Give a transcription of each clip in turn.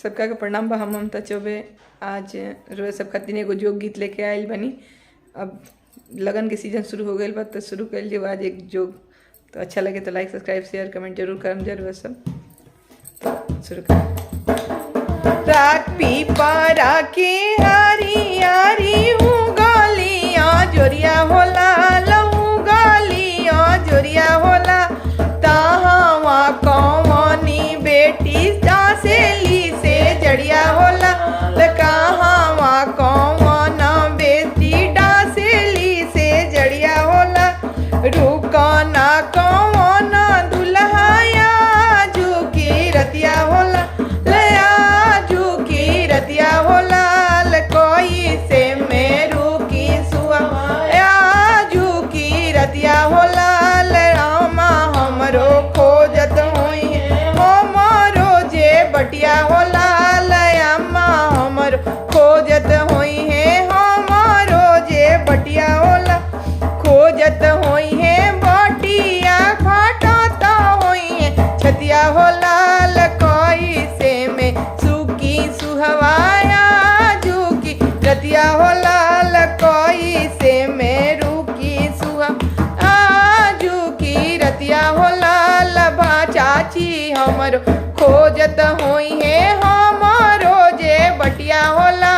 सबका के प्रणाम बा। हम ममता चौबे आज रोज सब खातिर एगो जोक गीत लेके आयल बनी। अब लगन के सीजन शुरू हो गई बा तो शुरू कर लियो आज एक जोक। तो अच्छा लगे तो लाइक सब्सक्राइब शेयर कमेंट जरूर करम जरूर सब। तो शुरू कर। रात पीपरा के हारी हारी उगलिया जोरिया होला लऊ गलिया जोरिया होला ताहवा कौनी बेटी दासेली से जड़िया होला कहावा कौन बेटी डासेली से जड़िया होला रुकना कौन दुल्हाया झुकी रतिया होला लया झुकी रतिया होला कोई से मेरू की सुआ झुकी रतिया होला रामा हमरो खोजत हुई हमरो जे बटिया होला खोजत हुई है हमारो जे बटिया होला खोजत हुई है बटिया फाटता हुई है छतिया होला लकोई से में सुकी सुहवाया झुकी रतिया होला लकोई से में रुकी सुहा झुकी रतिया होला लभा चाची हमरो खोजत हुई है हमारो जे बटिया होला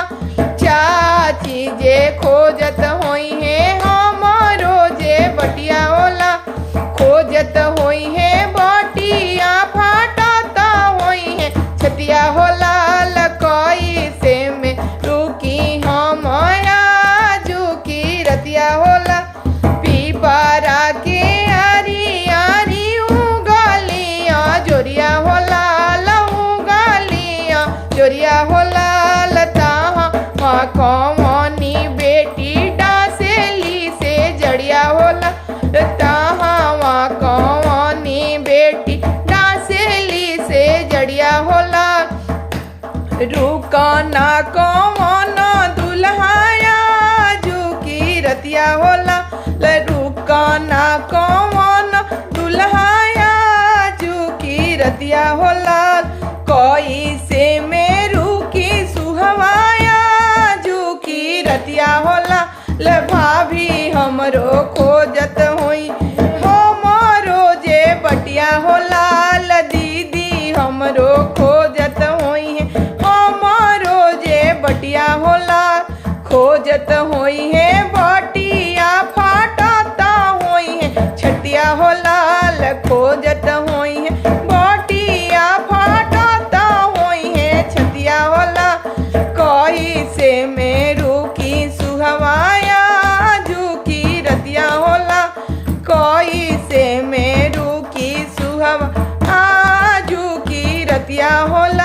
चाची जे खोजत हुई है हमारो जे बटिया होला खोजत हुई है बटिया फाटता हुई है छतिया होला लकोई से में रुकी हम झुकी रतिया होला पीपरा के आरी आरी उगलिया जोरिया होला लऊ गलिया जोरिया होला कौनी बेटी डासेली से जड़िया होला ताहवा कौनी बेटी डासेली से जड़िया होला रुकना कौन दुल्हाया झुकी रतिया होला रुकना कौन दुल्हाया झुकी रतिया होला कोई से मेरू की सुहवाया रतिया होला ले भाभी हमरो खोजत हुई हमारो जे बटिया होला ल दीदी हमरो खोजत हुई है हमारो जे बटिया होला खोजत हुई है बटिया फाटता हुई है छटिया होला ल खोजत हुई है बटिया फाटता हुई है छटिया होला कोई से मेरू सुहवाया झुकी रतिया होला कोई से मेरू की सुहवा झुकी रतिया होला।